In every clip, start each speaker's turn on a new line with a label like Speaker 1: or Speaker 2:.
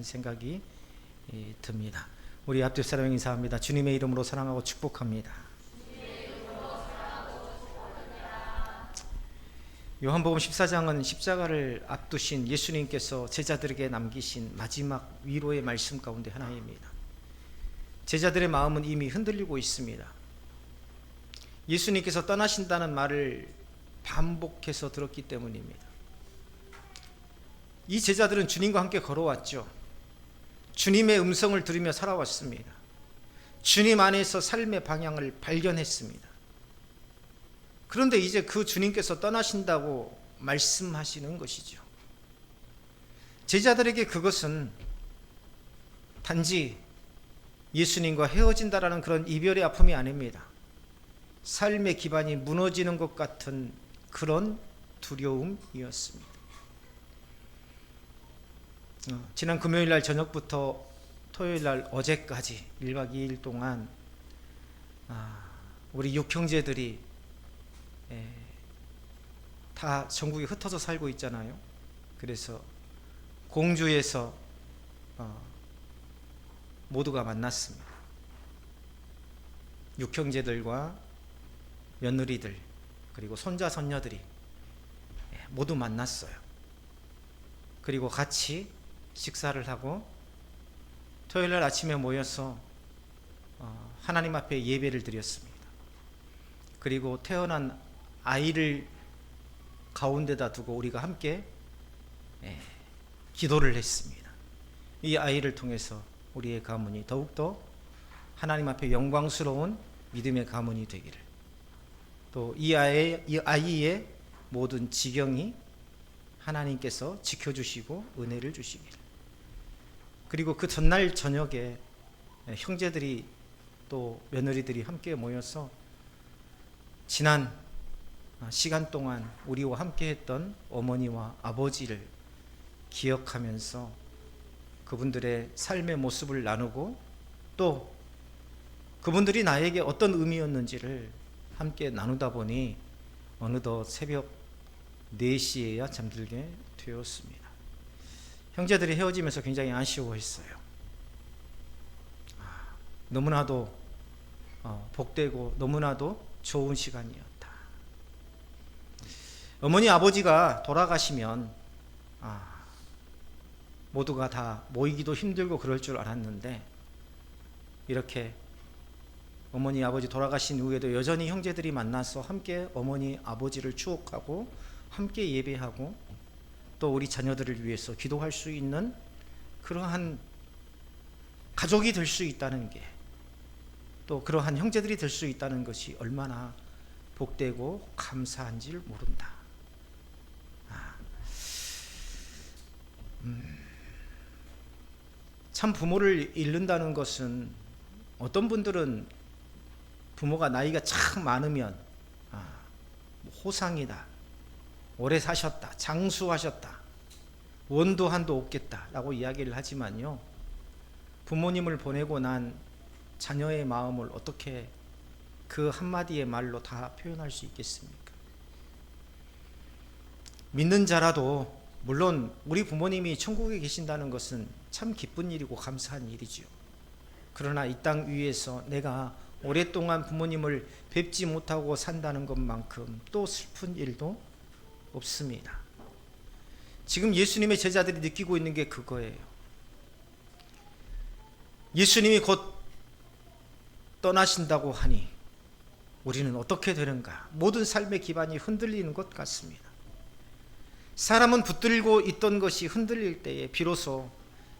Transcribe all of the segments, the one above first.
Speaker 1: 하는 생각이 듭니다. 우리 앞뒤 사람 인사합니다. 주님의 이름으로 사랑하고 축복합니다. 요한복음 14장은 십자가를 앞두신 예수님께서 제자들에게 남기신 마지막 위로의 말씀 가운데 하나입니다. 제자들의 마음은 이미 흔들리고 있습니다. 예수님께서 떠나신다는 말을 반복해서 들었기 때문입니다. 이 제자들은 주님과 함께 걸어왔죠. 주님의 음성을 들으며 살아왔습니다. 주님 안에서 삶의 방향을 발견했습니다. 그런데 이제 그 주님께서 떠나신다고 말씀하시는 것이죠. 제자들에게 그것은 단지 예수님과 헤어진다라는 그런 이별의 아픔이 아닙니다. 삶의 기반이 무너지는 것 같은 그런 두려움이었습니다. 지난 금요일날 저녁부터 토요일날 어제까지 1박 2일 동안 우리 육형제들이 다 전국에 흩어져 살고 있잖아요. 그래서 공주에서 모두가 만났습니다. 육형제들과 며느리들 그리고 손자 손녀들이 모두 만났어요. 그리고 같이 식사를 하고 토요일날 아침에 모여서 하나님 앞에 예배를 드렸습니다. 그리고 태어난 아이를 가운데다 두고 우리가 함께 기도를 했습니다. 이 아이를 통해서 우리의 가문이 더욱더 하나님 앞에 영광스러운 믿음의 가문이 되기를, 또 이 아이의 모든 지경이 하나님께서 지켜주시고 은혜를 주시기를, 그리고 그 전날 저녁에 형제들이 또 며느리들이 함께 모여서 지난 시간 동안 우리와 함께 했던 어머니와 아버지를 기억하면서 그분들의 삶의 모습을 나누고 또 그분들이 나에게 어떤 의미였는지를 함께 나누다 보니 어느덧 새벽 4시에야 잠들게 되었습니다. 형제들이 헤어지면서 굉장히 아쉬워했어요. 너무나도 복되고 너무나도 좋은 시간이었다. 어머니 아버지가 돌아가시면 모두가 다 모이기도 힘들고 그럴 줄 알았는데, 이렇게 어머니 아버지 돌아가신 후에도 여전히 형제들이 만나서 함께 어머니 아버지를 추억하고 함께 예배하고 또 우리 자녀들을 위해서 기도할 수 있는 그러한 가족이 될 수 있다는 게, 또 그러한 형제들이 될 수 있다는 것이 얼마나 복되고 감사한지를 모른다. 참 부모를 잃는다는 것은, 어떤 분들은 부모가 나이가 참 많으면 호상이다, 오래 사셨다, 장수하셨다, 원도 한도 없겠다 라고 이야기를 하지만요, 부모님을 보내고 난 자녀의 마음을 어떻게 그 한마디의 말로 다 표현할 수 있겠습니까? 믿는 자라도, 물론 우리 부모님이 천국에 계신다는 것은 참 기쁜 일이고 감사한 일이죠. 그러나 이 땅 위에서 내가 오랫동안 부모님을 뵙지 못하고 산다는 것만큼 또 슬픈 일도 없습니다. 지금 예수님의 제자들이 느끼고 있는 게 그거예요. 예수님이 곧 떠나신다고 하니 우리는 어떻게 되는가? 모든 삶의 기반이 흔들리는 것 같습니다. 사람은 붙들고 있던 것이 흔들릴 때에 비로소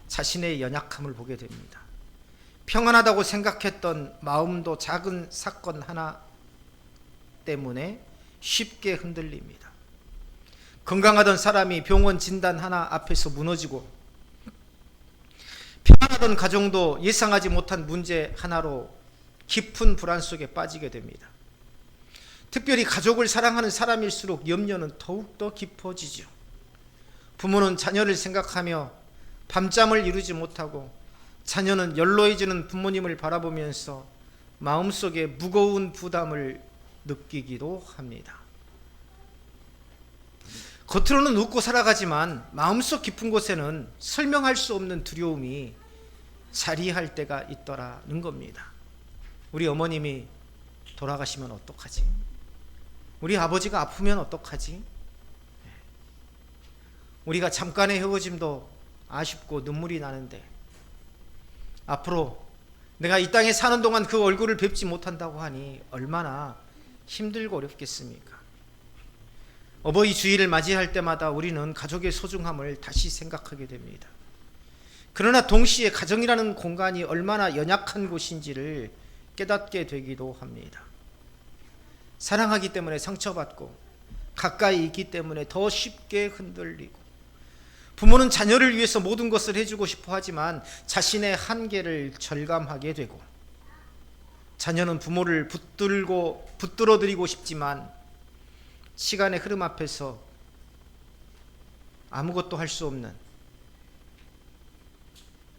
Speaker 1: 자신의 연약함을 보게 됩니다. 평안하다고 생각했던 마음도 작은 사건 하나 때문에 쉽게 흔들립니다. 건강하던 사람이 병원 진단 하나 앞에서 무너지고, 평안하던 가정도 예상하지 못한 문제 하나로 깊은 불안 속에 빠지게 됩니다. 특별히 가족을 사랑하는 사람일수록 염려는 더욱더 깊어지죠. 부모는 자녀를 생각하며 밤잠을 이루지 못하고, 자녀는 연로해지는 부모님을 바라보면서 마음속에 무거운 부담을 느끼기도 합니다. 겉으로는 웃고 살아가지만 마음속 깊은 곳에는 설명할 수 없는 두려움이 자리할 때가 있더라는 겁니다. 우리 어머님이 돌아가시면 어떡하지? 우리 아버지가 아프면 어떡하지? 우리가 잠깐의 헤어짐도 아쉽고 눈물이 나는데 앞으로 내가 이 땅에 사는 동안 그 얼굴을 뵙지 못한다고 하니 얼마나 힘들고 어렵겠습니까? 어버이 주일을 맞이할 때마다 우리는 가족의 소중함을 다시 생각하게 됩니다. 그러나 동시에 가정이라는 공간이 얼마나 연약한 곳인지를 깨닫게 되기도 합니다. 사랑하기 때문에 상처받고 가까이 있기 때문에 더 쉽게 흔들리고, 부모는 자녀를 위해서 모든 것을 해주고 싶어 하지만 자신의 한계를 절감하게 되고, 자녀는 부모를 붙들어드리고 싶지만 시간의 흐름 앞에서 아무것도 할 수 없는,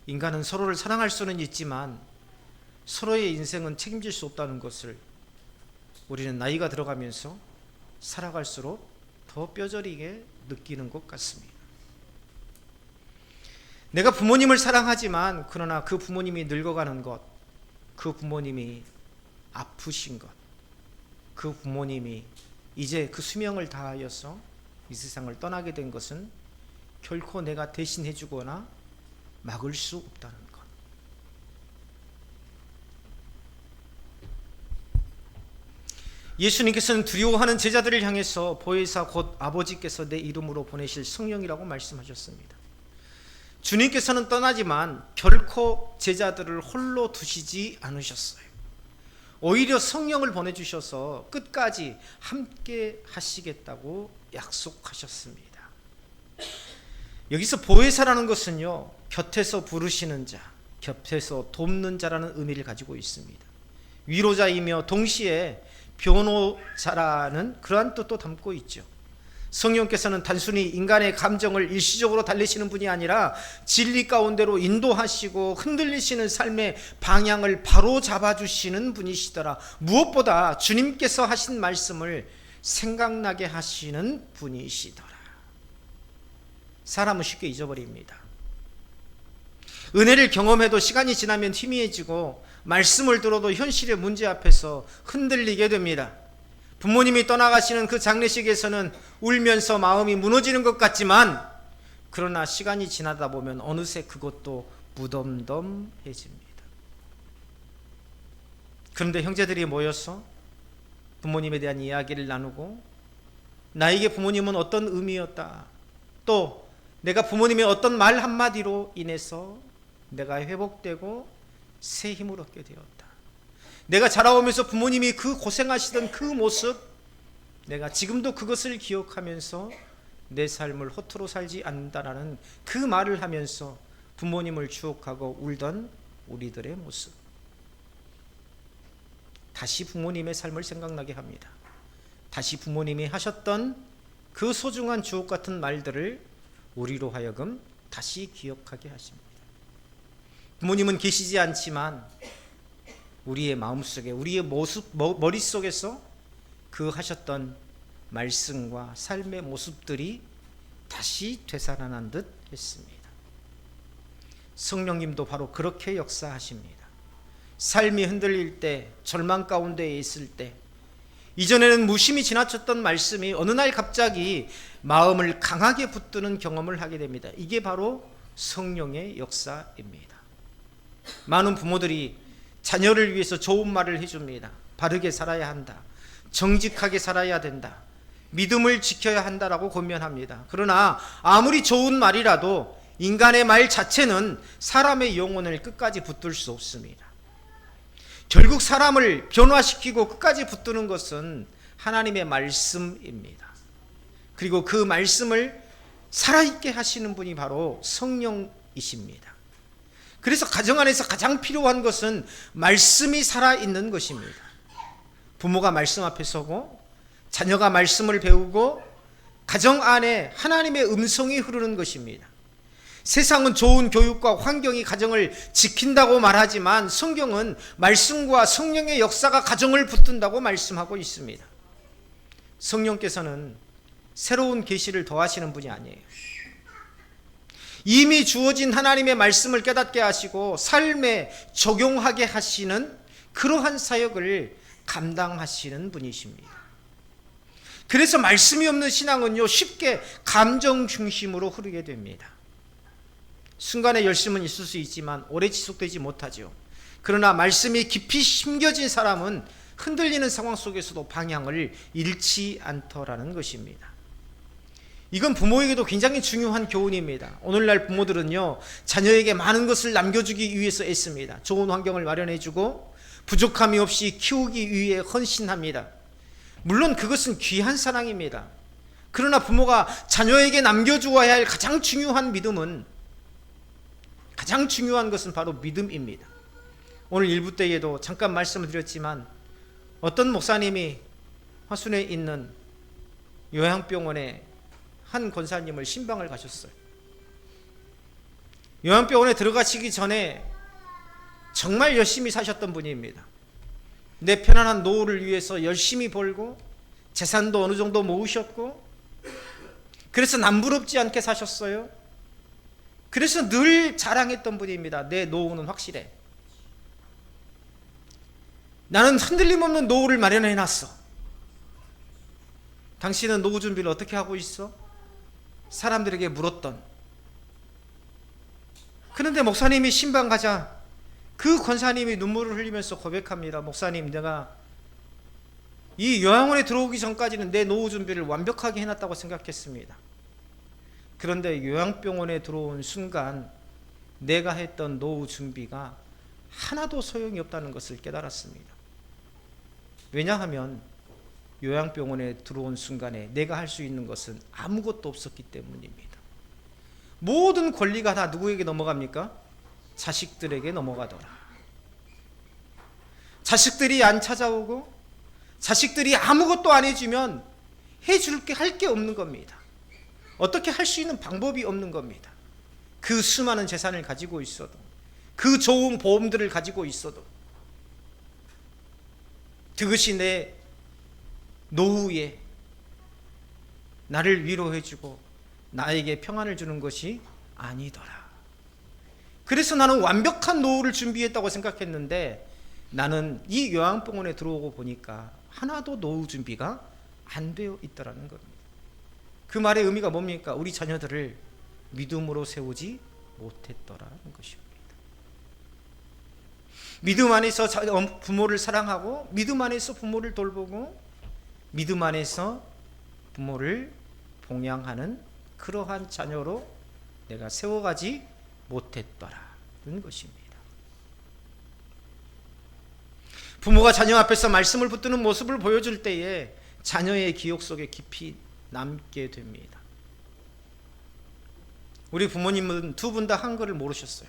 Speaker 1: 인간은 서로를 사랑할 수는 있지만 서로의 인생은 책임질 수 없다는 것을 우리는 나이가 들어가면서 살아갈수록 더 뼈저리게 느끼는 것 같습니다. 내가 부모님을 사랑하지만 그러나 그 부모님이 늙어가는 것, 그 부모님이 아프신 것, 그 부모님이 이제 그 수명을 다하여서 이 세상을 떠나게 된 것은 결코 내가 대신해 주거나 막을 수 없다는 것. 예수님께서는 두려워하는 제자들을 향해서 보혜사 곧 아버지께서 내 이름으로 보내실 성령이라고 말씀하셨습니다. 주님께서는 떠나지만 결코 제자들을 홀로 두시지 않으셨어요. 오히려 성령을 보내주셔서 끝까지 함께 하시겠다고 약속하셨습니다. 여기서 보혜사라는 것은요, 곁에서 부르시는 자, 곁에서 돕는 자라는 의미를 가지고 있습니다. 위로자이며 동시에 변호자라는 그러한 뜻도 담고 있죠. 성령께서는 단순히 인간의 감정을 일시적으로 달래시는 분이 아니라 진리 가운데로 인도하시고 흔들리시는 삶의 방향을 바로 잡아주시는 분이시더라. 무엇보다 주님께서 하신 말씀을 생각나게 하시는 분이시더라. 사람은 쉽게 잊어버립니다. 은혜를 경험해도 시간이 지나면 희미해지고 말씀을 들어도 현실의 문제 앞에서 흔들리게 됩니다. 부모님이 떠나가시는 그 장례식에서는 울면서 마음이 무너지는 것 같지만, 그러나 시간이 지나다 보면 어느새 그것도 무덤덤해집니다. 그런데 형제들이 모여서 부모님에 대한 이야기를 나누고, 나에게 부모님은 어떤 의미였다, 또 내가 부모님의 어떤 말 한마디로 인해서 내가 회복되고 새 힘을 얻게 되었다, 내가 자라오면서 부모님이 그 고생하시던 그 모습, 내가 지금도 그것을 기억하면서 내 삶을 허투루 살지 않는다라는 그 말을 하면서 부모님을 추억하고 울던 우리들의 모습, 다시 부모님의 삶을 생각나게 합니다. 다시 부모님이 하셨던 그 소중한 주옥 같은 말들을 우리로 하여금 다시 기억하게 하십니다. 부모님은 계시지 않지만 우리의 마음속에, 우리의 모습, 머릿속에서 그 하셨던 말씀과 삶의 모습들이 다시 되살아난 듯 했습니다. 성령님도 바로 그렇게 역사하십니다. 삶이 흔들릴 때, 절망 가운데 있을 때, 이전에는 무심히 지나쳤던 말씀이 어느 날 갑자기 마음을 강하게 붙드는 경험을 하게 됩니다. 이게 바로 성령의 역사입니다. 많은 부모들이 자녀를 위해서 좋은 말을 해줍니다. 바르게 살아야 한다, 정직하게 살아야 된다, 믿음을 지켜야 한다라고 권면합니다. 그러나 아무리 좋은 말이라도 인간의 말 자체는 사람의 영혼을 끝까지 붙들 수 없습니다. 결국 사람을 변화시키고 끝까지 붙드는 것은 하나님의 말씀입니다. 그리고 그 말씀을 살아있게 하시는 분이 바로 성령이십니다. 그래서 가정 안에서 가장 필요한 것은 말씀이 살아있는 것입니다. 부모가 말씀 앞에 서고 자녀가 말씀을 배우고 가정 안에 하나님의 음성이 흐르는 것입니다. 세상은 좋은 교육과 환경이 가정을 지킨다고 말하지만 성경은 말씀과 성령의 역사가 가정을 붙든다고 말씀하고 있습니다. 성령께서는 새로운 계시를 더하시는 분이 아니에요. 이미 주어진 하나님의 말씀을 깨닫게 하시고 삶에 적용하게 하시는 그러한 사역을 감당하시는 분이십니다. 그래서 말씀이 없는 신앙은요, 쉽게 감정 중심으로 흐르게 됩니다. 순간의 열심은 있을 수 있지만 오래 지속되지 못하죠. 그러나 말씀이 깊이 심겨진 사람은 흔들리는 상황 속에서도 방향을 잃지 않더라는 것입니다. 이건 부모에게도 굉장히 중요한 교훈입니다. 오늘날 부모들은요, 자녀에게 많은 것을 남겨주기 위해서 애씁니다. 좋은 환경을 마련해주고 부족함이 없이 키우기 위해 헌신합니다. 물론 그것은 귀한 사랑입니다. 그러나 부모가 자녀에게 남겨주어야 할 가장 중요한 것은 바로 믿음입니다. 오늘 일부 때에도 잠깐 말씀을 드렸지만 어떤 목사님이 화순에 있는 요양병원에 한 권사님을 신방을 가셨어요. 요양병원에 들어가시기 전에 정말 열심히 사셨던 분입니다. 내 편안한 노후를 위해서 열심히 벌고 재산도 어느 정도 모으셨고, 그래서 남부럽지 않게 사셨어요. 그래서 늘 자랑했던 분입니다. 내 노후는 확실해. 나는 흔들림 없는 노후를 마련해놨어. 당신은 노후 준비를 어떻게 하고 있어? 사람들에게 물었던. 그런데 목사님이 신방 가자 그 권사님이 눈물을 흘리면서 고백합니다. 목사님, 내가 이 요양원에 들어오기 전까지는 내 노후 준비를 완벽하게 해놨다고 생각했습니다. 그런데 요양병원에 들어온 순간 내가 했던 노후 준비가 하나도 소용이 없다는 것을 깨달았습니다. 왜냐하면 요양병원에 들어온 순간에 내가 할 수 있는 것은 아무것도 없었기 때문입니다. 모든 권리가 다 누구에게 넘어갑니까? 자식들에게 넘어가더라. 자식들이 안 찾아오고 자식들이 아무것도 안 해주면 해줄 게 할 게 없는 겁니다. 어떻게 할 수 있는 방법이 없는 겁니다. 그 수많은 재산을 가지고 있어도, 그 좋은 보험들을 가지고 있어도 그것이 내 노후에 나를 위로해주고 나에게 평안을 주는 것이 아니더라. 그래서 나는 완벽한 노후를 준비했다고 생각했는데 나는 이 요양병원에 들어오고 보니까 하나도 노후 준비가 안 되어 있더라는 겁니다. 그 말의 의미가 뭡니까? 우리 자녀들을 믿음으로 세우지 못했더라는 것입니다. 믿음 안에서 부모를 사랑하고, 믿음 안에서 부모를 돌보고, 믿음 안에서 부모를 봉양하는 그러한 자녀로 내가 세워가지 못했더라는 것입니다. 부모가 자녀 앞에서 말씀을 붙드는 모습을 보여줄 때에 자녀의 기억 속에 깊이 남게 됩니다. 우리 부모님은 두 분 다 한글을 모르셨어요.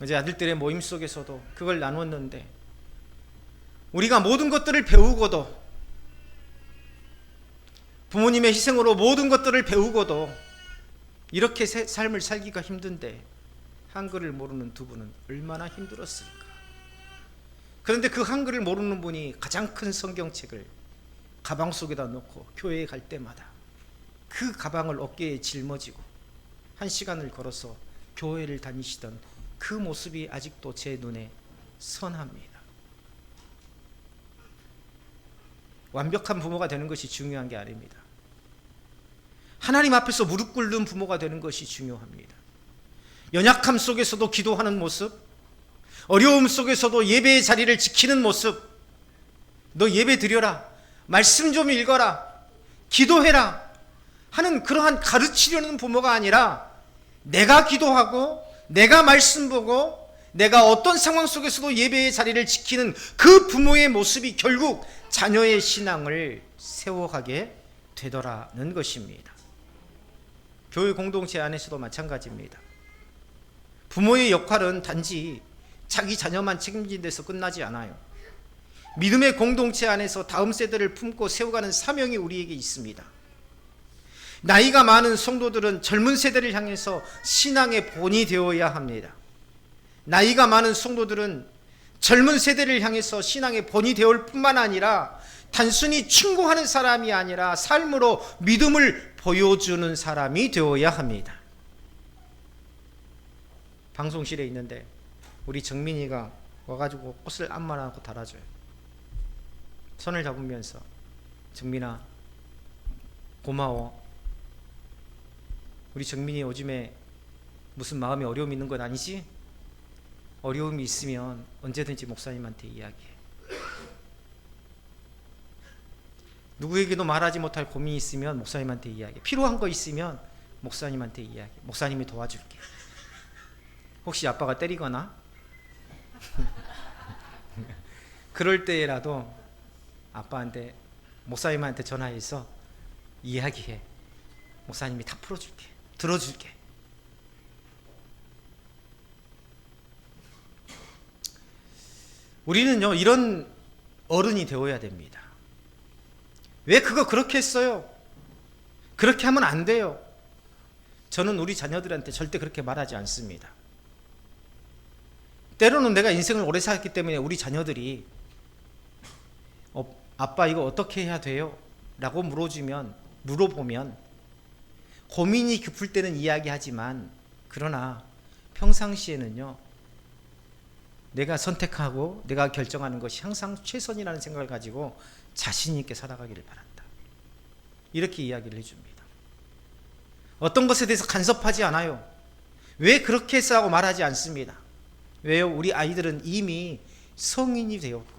Speaker 1: 어제 아들들의 모임 속에서도 그걸 나눴는데, 우리가 모든 것들을 배우고도, 부모님의 희생으로 모든 것들을 배우고도 이렇게 삶을 살기가 힘든데 한글을 모르는 두 분은 얼마나 힘들었을까. 그런데 그 한글을 모르는 분이 가장 큰 성경책을 가방 속에다 놓고 교회에 갈 때마다 그 가방을 어깨에 짊어지고 1시간을 걸어서 교회를 다니시던 그 모습이 아직도 제 눈에 선합니다. 완벽한 부모가 되는 것이 중요한 게 아닙니다. 하나님 앞에서 무릎 꿇는 부모가 되는 것이 중요합니다. 연약함 속에서도 기도하는 모습, 어려움 속에서도 예배의 자리를 지키는 모습, 너 예배 드려라, 말씀 좀 읽어라, 기도해라 하는 그러한 가르치려는 부모가 아니라 내가 기도하고 내가 말씀 보고 내가 어떤 상황 속에서도 예배의 자리를 지키는 그 부모의 모습이 결국 자녀의 신앙을 세워가게 되더라는 것입니다. 교회 공동체 안에서도 마찬가지입니다. 부모의 역할은 단지 자기 자녀만 책임진 데서 끝나지 않아요. 믿음의 공동체 안에서 다음 세대를 품고 세워가는 사명이 우리에게 있습니다. 나이가 많은 성도들은 젊은 세대를 향해서 신앙의 본이 되어야 합니다. 나이가 많은 성도들은 젊은 세대를 향해서 신앙의 본이 되어올 뿐만 아니라 단순히 충고하는 사람이 아니라 삶으로 믿음을 보여주는 사람이 되어야 합니다. 방송실에 있는데 우리 정민이가 와가지고 꽃을 안마하고 달아줘요. 손을 잡으면서 정민아 고마워. 우리 정민이 요즘에 무슨 마음에 어려움이 있는 건 아니지? 어려움이 있으면 언제든지 목사님한테 이야기해. 누구에게도 말하지 못할 고민이 있으면 목사님한테 이야기해. 필요한 거 있으면 목사님한테 이야기해. 목사님이 도와줄게. 혹시 아빠가 때리거나 그럴 때라도 아빠한테 목사님한테 전화해서 이야기해. 목사님이 다 풀어줄게. 들어줄게. 우리는요 이런 어른이 되어야 됩니다. 왜 그거 그렇게 했어요? 그렇게 하면 안 돼요. 저는 우리 자녀들한테 절대 그렇게 말하지 않습니다. 때로는 내가 인생을 오래 살았기 때문에 우리 자녀들이 아빠 이거 어떻게 해야 돼요? 라고 물어보면 고민이 깊을 때는 이야기하지만 그러나 평상시에는요 내가 선택하고 내가 결정하는 것이 항상 최선이라는 생각을 가지고 자신 있게 살아가기를 바란다. 이렇게 이야기를 해줍니다. 어떤 것에 대해서 간섭하지 않아요. 왜 그렇게 했어라고 말하지 않습니다. 왜요? 우리 아이들은 이미 성인이 되었고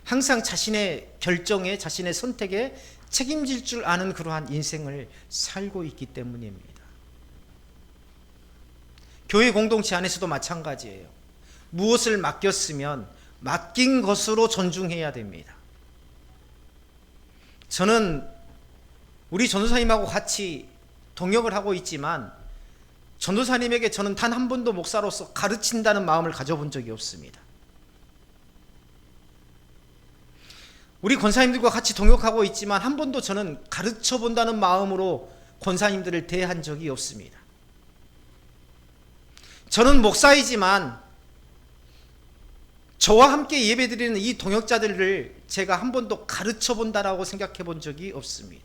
Speaker 1: 항상 자신의 결정에 자신의 선택에 책임질 줄 아는 그러한 인생을 살고 있기 때문입니다. 교회 공동체 안에서도 마찬가지예요. 무엇을 맡겼으면 맡긴 것으로 존중해야 됩니다. 저는 우리 전도사님하고 같이 동역을 하고 있지만 전도사님에게 저는 단 한 번도 목사로서 가르친다는 마음을 가져본 적이 없습니다. 우리 권사님들과 같이 동역하고 있지만 한 번도 저는 가르쳐 본다는 마음으로 권사님들을 대한 적이 없습니다. 저는 목사이지만 저와 함께 예배드리는 이 동역자들을 제가 한 번도 가르쳐 본다라고 생각해 본 적이 없습니다.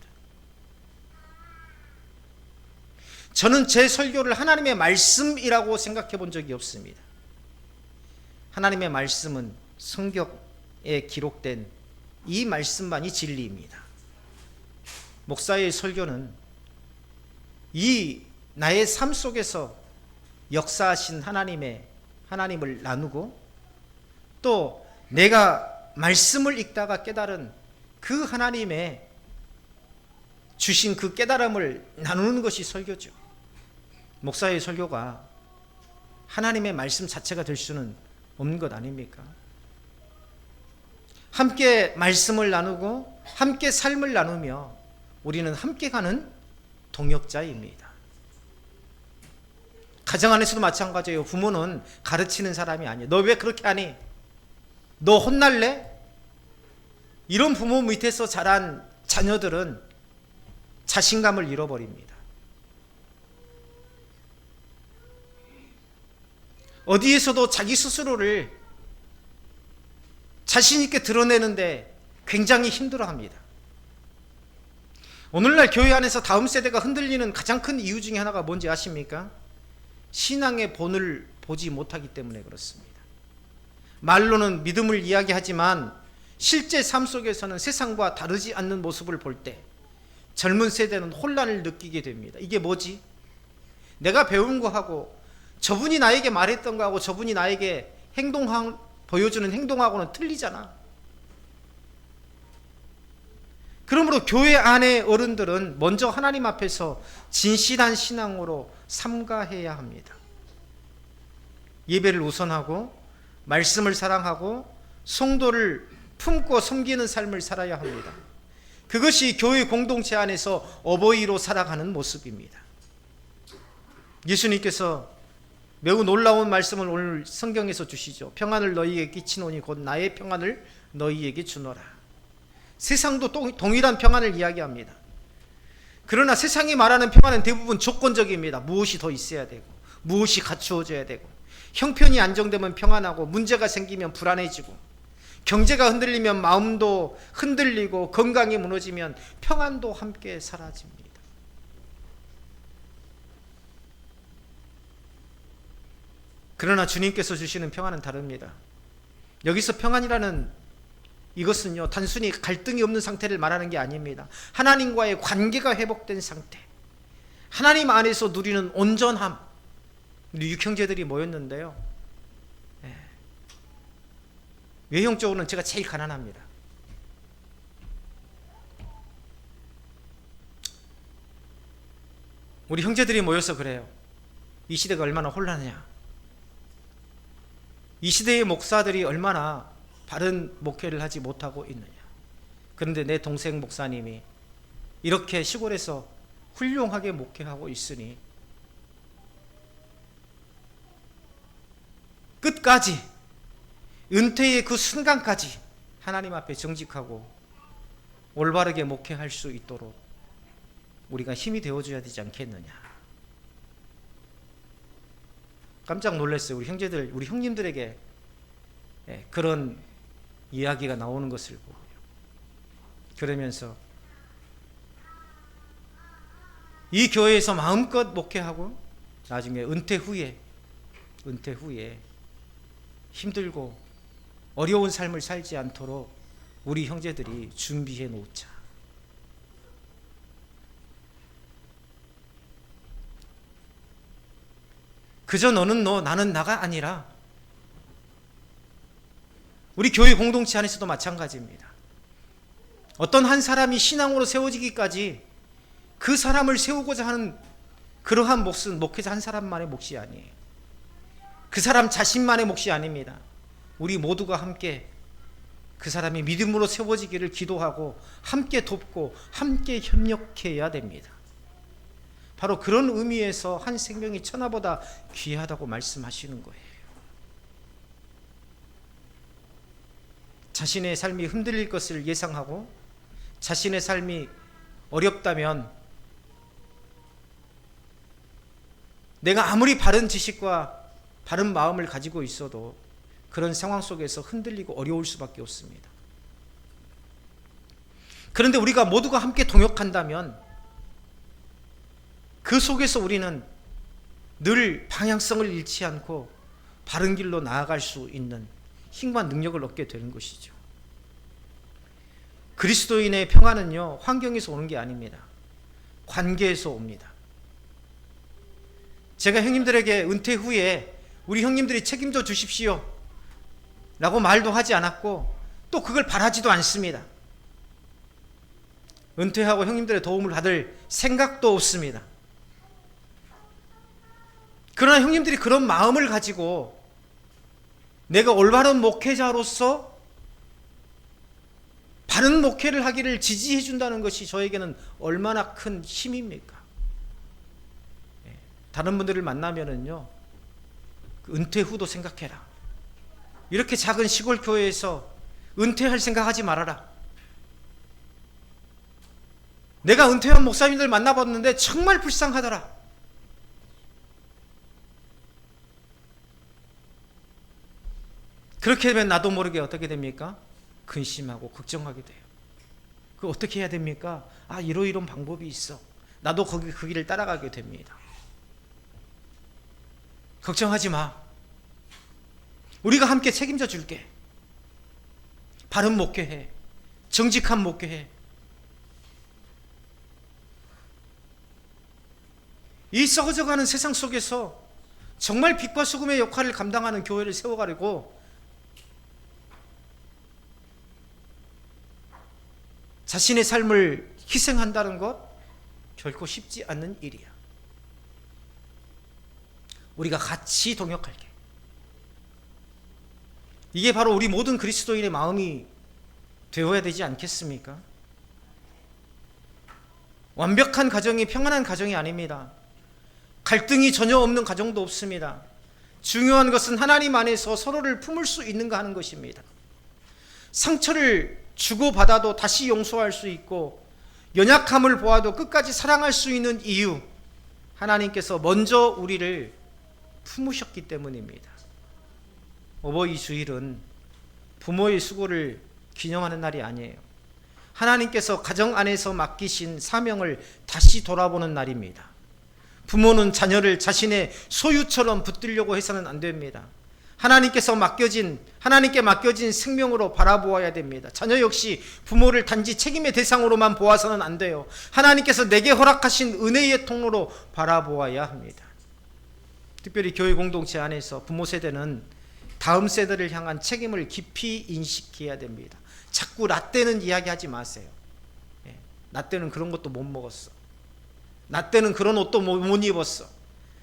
Speaker 1: 저는 제 설교를 하나님의 말씀이라고 생각해 본 적이 없습니다. 하나님의 말씀은 성경에 기록된 이 말씀만이 진리입니다. 목사의 설교는 이 나의 삶 속에서 역사하신 하나님을 나누고 또 내가 말씀을 읽다가 깨달은 그 하나님의 주신 그 깨달음을 나누는 것이 설교죠. 목사의 설교가 하나님의 말씀 자체가 될 수는 없는 것 아닙니까? 함께 말씀을 나누고 함께 삶을 나누며 우리는 함께 가는 동역자입니다. 가정 안에서도 마찬가지예요. 부모는 가르치는 사람이 아니에요. 너 왜 그렇게 하니? 너 혼날래? 이런 부모 밑에서 자란 자녀들은 자신감을 잃어버립니다. 어디에서도 자기 스스로를 자신 있게 드러내는데 굉장히 힘들어합니다. 오늘날 교회 안에서 다음 세대가 흔들리는 가장 큰 이유 중에 하나가 뭔지 아십니까? 신앙의 본을 보지 못하기 때문에 그렇습니다. 말로는 믿음을 이야기하지만 실제 삶 속에서는 세상과 다르지 않는 모습을 볼 때 젊은 세대는 혼란을 느끼게 됩니다. 이게 뭐지? 내가 배운 거하고 저분이 나에게 말했던 거하고 저분이 나에게 보여주는 행동하고는 틀리잖아. 그러므로 교회 안의 어른들은 먼저 하나님 앞에서 진실한 신앙으로 삼가해야 합니다. 예배를 우선하고 말씀을 사랑하고 성도를 품고 섬기는 삶을 살아야 합니다. 그것이 교회 공동체 안에서 어버이로 살아가는 모습입니다. 예수님께서 매우 놀라운 말씀을 오늘 성경에서 주시죠. 평안을 너희에게 끼치노니 곧 나의 평안을 너희에게 주노라. 세상도 동일한 평안을 이야기합니다. 그러나 세상이 말하는 평안은 대부분 조건적입니다. 무엇이 더 있어야 되고 무엇이 갖추어져야 되고 형편이 안정되면 평안하고 문제가 생기면 불안해지고 경제가 흔들리면 마음도 흔들리고, 건강이 무너지면 평안도 함께 사라집니다. 그러나 주님께서 주시는 평안은 다릅니다. 여기서 평안이라는 이것은요, 단순히 갈등이 없는 상태를 말하는 게 아닙니다. 하나님과의 관계가 회복된 상태, 하나님 안에서 누리는 온전함. 우리 육형제들이 모였는데요, 외형적으로는 제가 제일 가난합니다. 우리 형제들이 모여서 그래요. 이 시대가 얼마나 혼란하냐, 이 시대의 목사들이 얼마나 바른 목회를 하지 못하고 있느냐. 그런데 내 동생 목사님이 이렇게 시골에서 훌륭하게 목회하고 있으니 끝까지, 은퇴의 그 순간까지 하나님 앞에 정직하고 올바르게 목회할 수 있도록 우리가 힘이 되어줘야 되지 않겠느냐. 깜짝 놀랐어요. 우리 형제들, 우리 형님들에게 그런 이야기가 나오는 것을 보고요. 그러면서 이 교회에서 마음껏 목회하고 나중에 은퇴 후에 힘들고 어려운 삶을 살지 않도록 우리 형제들이 준비해 놓자. 그저 너는 너, 나는 나가 아니라 우리 교회 공동체 안에서도 마찬가지입니다. 어떤 한 사람이 신앙으로 세워지기까지 그 사람을 세우고자 하는 그러한 몫은 목회자 한 사람만의 몫이 아니에요. 그 사람 자신만의 몫이 아닙니다. 우리 모두가 함께 그 사람이 믿음으로 세워지기를 기도하고 함께 돕고 함께 협력해야 됩니다. 바로 그런 의미에서 한 생명이 천하보다 귀하다고 말씀하시는 거예요. 자신의 삶이 흔들릴 것을 예상하고 자신의 삶이 어렵다면 내가 아무리 바른 지식과 바른 마음을 가지고 있어도 그런 상황 속에서 흔들리고 어려울 수밖에 없습니다. 그런데 우리가 모두가 함께 동역한다면 그 속에서 우리는 늘 방향성을 잃지 않고 바른 길로 나아갈 수 있는 힘과 능력을 얻게 되는 것이죠. 그리스도인의 평안은요, 환경에서 오는 게 아닙니다. 관계에서 옵니다. 제가 형님들에게 은퇴 후에 우리 형님들이 책임져 주십시오 라고 말도 하지 않았고 또 그걸 바라지도 않습니다. 은퇴하고 형님들의 도움을 받을 생각도 없습니다. 그러나 형님들이 그런 마음을 가지고 내가 올바른 목회자로서 바른 목회를 하기를 지지해 준다는 것이 저에게는 얼마나 큰 힘입니까? 다른 분들을 만나면은요, 은퇴 후도 생각해라. 이렇게 작은 시골 교회에서 은퇴할 생각하지 말아라. 내가 은퇴한 목사님들 만나봤는데 정말 불쌍하더라. 그렇게 되면 나도 모르게 어떻게 됩니까? 근심하고 걱정하게 돼요. 그 어떻게 해야 됩니까? 아, 이런 방법이 있어. 나도 그 길을 따라가게 됩니다. 걱정하지 마. 우리가 함께 책임져 줄게. 바른 목회해. 정직한 목회해. 이 썩어져가는 세상 속에서 정말 빛과 소금의 역할을 감당하는 교회를 세워가려고 자신의 삶을 희생한다는 것 결코 쉽지 않는 일이야. 우리가 같이 동역할게. 이게 바로 우리 모든 그리스도인의 마음이 되어야 되지 않겠습니까? 완벽한 가정이 평안한 가정이 아닙니다. 갈등이 전혀 없는 가정도 없습니다. 중요한 것은 하나님 안에서 서로를 품을 수 있는가 하는 것입니다. 상처를 주고받아도 다시 용서할 수 있고 연약함을 보아도 끝까지 사랑할 수 있는 이유, 하나님께서 먼저 우리를 품으셨기 때문입니다. 어버이 주일은 부모의 수고를 기념하는 날이 아니에요. 하나님께서 가정 안에서 맡기신 사명을 다시 돌아보는 날입니다. 부모는 자녀를 자신의 소유처럼 붙들려고 해서는 안 됩니다. 하나님께 맡겨진 생명으로 바라보아야 됩니다. 자녀 역시 부모를 단지 책임의 대상으로만 보아서는 안 돼요. 하나님께서 내게 허락하신 은혜의 통로로 바라보아야 합니다. 특별히 교회 공동체 안에서 부모 세대는 다음 세대를 향한 책임을 깊이 인식해야 됩니다. 자꾸 나 때는 이야기하지 마세요. 나 때는 그런 것도 못 먹었어. 나 때는 그런 옷도 못 입었어.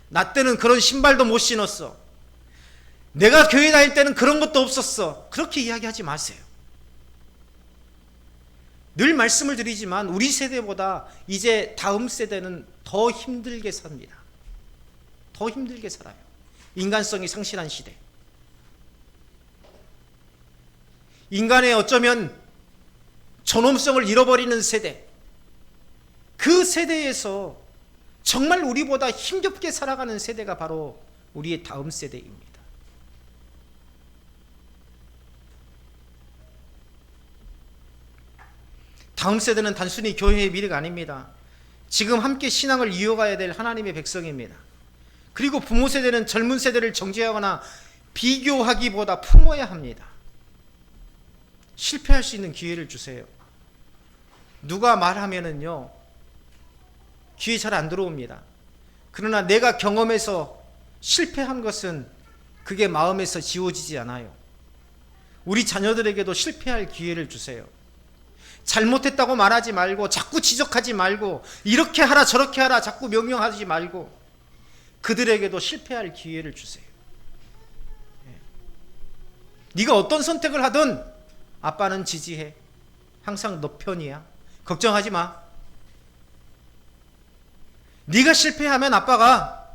Speaker 1: 나 때는 그런 신발도 못 신었어. 내가 교회 다닐 때는 그런 것도 없었어. 그렇게 이야기하지 마세요. 늘 말씀을 드리지만 우리 세대보다 이제 다음 세대는 더 힘들게 삽니다. 더 힘들게 살아요. 인간성이 상실한 시대. 인간의 어쩌면 존엄성을 잃어버리는 세대. 그 세대에서 정말 우리보다 힘겹게 살아가는 세대가 바로 우리의 다음 세대입니다. 다음 세대는 단순히 교회의 미래가 아닙니다. 지금 함께 신앙을 이어가야 될 하나님의 백성입니다. 그리고 부모 세대는 젊은 세대를 정죄하거나 비교하기보다 품어야 합니다. 실패할 수 있는 기회를 주세요. 누가 말하면은요, 귀에 잘 안 들어옵니다. 그러나 내가 경험해서 실패한 것은 그게 마음에서 지워지지 않아요. 우리 자녀들에게도 실패할 기회를 주세요. 잘못했다고 말하지 말고, 자꾸 지적하지 말고, 이렇게 하라 저렇게 하라 자꾸 명령하지 말고, 그들에게도 실패할 기회를 주세요. 네가 어떤 선택을 하든 아빠는 지지해. 항상 너 편이야. 걱정하지 마. 네가 실패하면 아빠가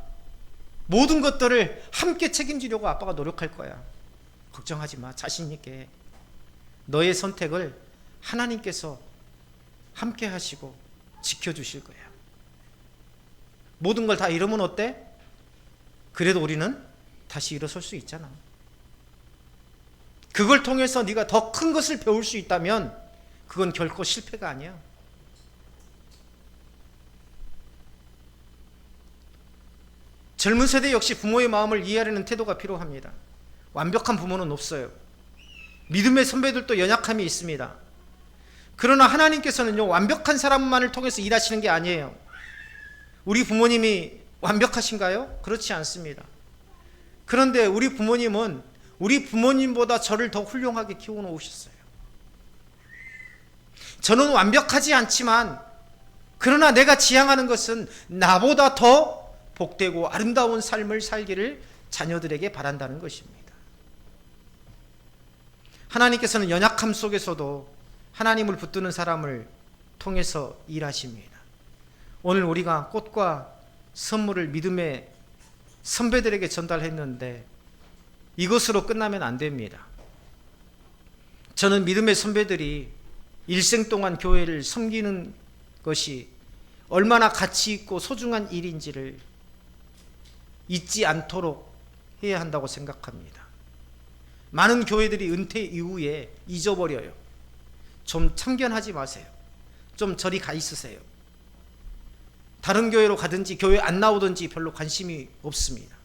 Speaker 1: 모든 것들을 함께 책임지려고 아빠가 노력할 거야. 걱정하지 마. 자신 있게. 너의 선택을 하나님께서 함께 하시고 지켜주실 거야. 모든 걸 다 잃으면 어때? 그래도 우리는 다시 일어설 수 있잖아. 그걸 통해서 네가 더 큰 것을 배울 수 있다면 그건 결코 실패가 아니야. 젊은 세대 역시 부모의 마음을 이해하려는 태도가 필요합니다. 완벽한 부모는 없어요. 믿음의 선배들도 연약함이 있습니다. 그러나 하나님께서는요, 완벽한 사람만을 통해서 일하시는 게 아니에요. 우리 부모님이 완벽하신가요? 그렇지 않습니다. 그런데 우리 부모님은 우리 부모님보다 저를 더 훌륭하게 키워놓으셨어요. 저는 완벽하지 않지만, 그러나 내가 지향하는 것은 나보다 더 복되고 아름다운 삶을 살기를 자녀들에게 바란다는 것입니다. 하나님께서는 연약함 속에서도 하나님을 붙드는 사람을 통해서 일하십니다. 오늘 우리가 꽃과 선물을 믿음의 선배들에게 전달했는데 이것으로 끝나면 안 됩니다. 저는 믿음의 선배들이 일생 동안 교회를 섬기는 것이 얼마나 가치 있고 소중한 일인지를 잊지 않도록 해야 한다고 생각합니다. 많은 교회들이 은퇴 이후에 잊어버려요. 좀 참견하지 마세요. 좀 저리 가 있으세요. 다른 교회로 가든지 교회 안 나오든지 별로 관심이 없습니다.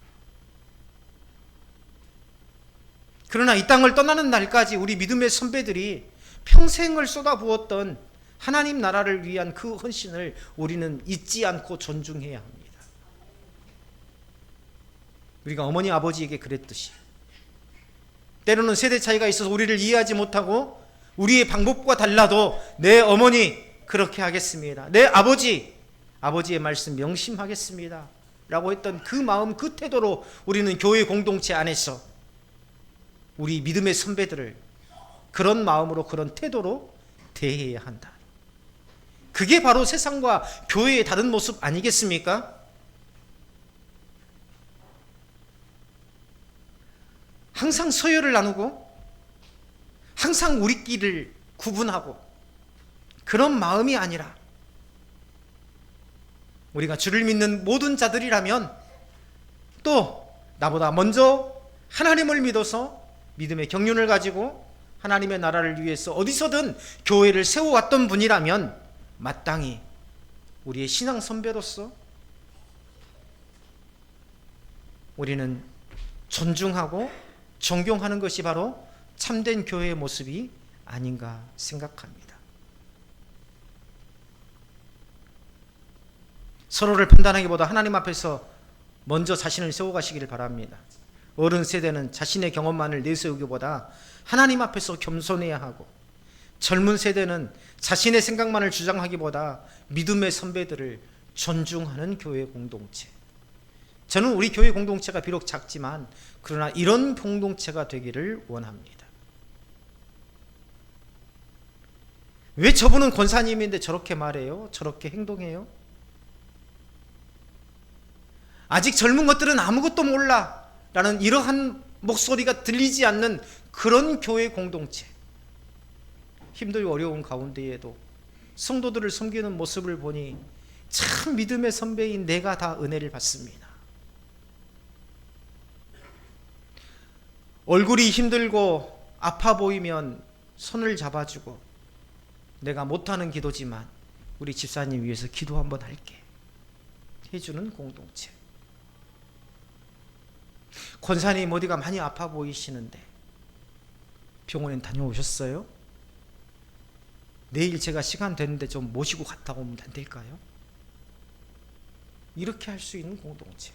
Speaker 1: 그러나 이 땅을 떠나는 날까지 우리 믿음의 선배들이 평생을 쏟아부었던 하나님 나라를 위한 그 헌신을 우리는 잊지 않고 존중해야 합니다. 우리가 어머니 아버지에게 그랬듯이 때로는 세대 차이가 있어서 우리를 이해하지 못하고 우리의 방법과 달라도 내 어머니 그렇게 하겠습니다. 내 아버지의 말씀 명심하겠습니다 라고 했던 그 마음, 그 태도로 우리는 교회 공동체 안에서 우리 믿음의 선배들을 그런 마음으로, 그런 태도로 대해야 한다. 그게 바로 세상과 교회의 다른 모습 아니겠습니까? 항상 서열을 나누고 항상 우리끼리를 구분하고 그런 마음이 아니라 우리가 주를 믿는 모든 자들이라면 또 나보다 먼저 하나님을 믿어서 믿음의 경륜을 가지고 하나님의 나라를 위해서 어디서든 교회를 세워왔던 분이라면 마땅히 우리의 신앙 선배로서 우리는 존중하고 존경하는 것이 바로 참된 교회의 모습이 아닌가 생각합니다. 서로를 판단하기보다 하나님 앞에서 먼저 자신을 세워가시기를 바랍니다. 어른 세대는 자신의 경험만을 내세우기보다 하나님 앞에서 겸손해야 하고, 젊은 세대는 자신의 생각만을 주장하기보다 믿음의 선배들을 존중하는 교회 공동체. 저는 우리 교회 공동체가 비록 작지만 그러나 이런 공동체가 되기를 원합니다. 왜 저분은 권사님인데 저렇게 말해요? 저렇게 행동해요? 아직 젊은 것들은 아무것도 몰라 라는 이러한 목소리가 들리지 않는 그런 교회 공동체. 힘들고 어려운 가운데에도 성도들을 섬기는 모습을 보니 참 믿음의 선배인 내가 다 은혜를 받습니다. 얼굴이 힘들고 아파 보이면 손을 잡아주고, 내가 못하는 기도지만 우리 집사님 위해서 기도 한번 할게 해주는 공동체. 권사님 어디가 많이 아파 보이시는데 병원에 다녀오셨어요? 내일 제가 시간 되는데 좀 모시고 갔다 오면 안 될까요? 이렇게 할 수 있는 공동체.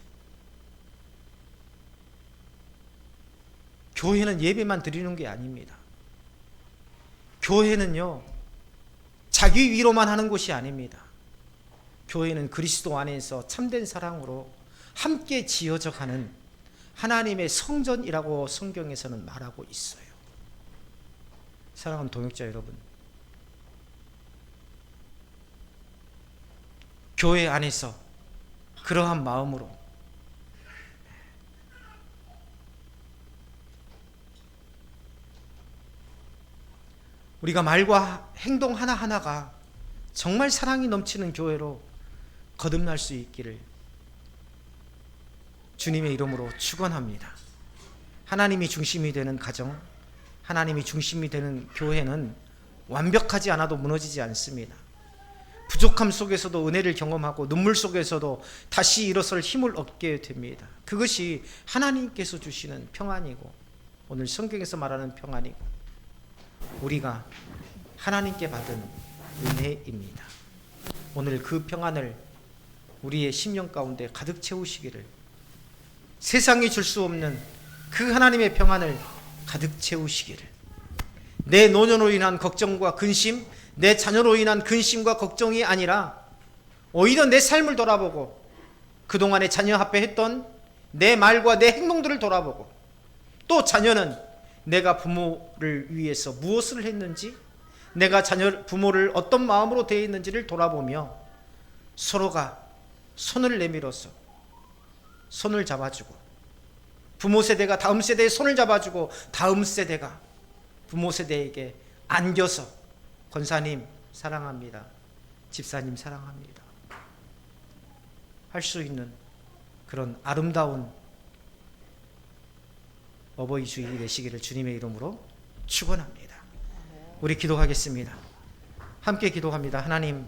Speaker 1: 교회는 예배만 드리는 게 아닙니다. 교회는요, 자기 위로만 하는 곳이 아닙니다. 교회는 그리스도 안에서 참된 사랑으로 함께 지어져 가는 하나님의 성전이라고 성경에서는 말하고 있어요. 사랑하는 동역자 여러분, 교회 안에서 그러한 마음으로 우리가 말과 행동 하나하나가 정말 사랑이 넘치는 교회로 거듭날 수 있기를 주님의 이름으로 축원합니다. 하나님이 중심이 되는 가정, 하나님이 중심이 되는 교회는 완벽하지 않아도 무너지지 않습니다. 부족함 속에서도 은혜를 경험하고 눈물 속에서도 다시 일어설 힘을 얻게 됩니다. 그것이 하나님께서 주시는 평안이고, 오늘 성경에서 말하는 평안이고, 우리가 하나님께 받은 은혜입니다. 오늘 그 평안을 우리의 심령 가운데 가득 채우시기를, 세상이 줄 수 없는 그 하나님의 평안을 가득 채우시기를, 내 노년으로 인한 걱정과 근심, 내 자녀로 인한 근심과 걱정이 아니라 오히려 내 삶을 돌아보고 그동안에 자녀 앞에 했던 내 말과 내 행동들을 돌아보고, 또 자녀는 내가 부모를 위해서 무엇을 했는지, 내가 부모를 어떤 마음으로 대했는지를 돌아보며 서로가 손을 내밀어서 손을 잡아주고, 부모 세대가 다음 세대의 손을 잡아주고, 다음 세대가 부모 세대에게 안겨서 권사님 사랑합니다, 집사님 사랑합니다 할 수 있는 그런 아름다운 어버이 주일이 되시기를 주님의 이름으로 축원합니다. 우리 기도하겠습니다. 함께 기도합니다. 하나님,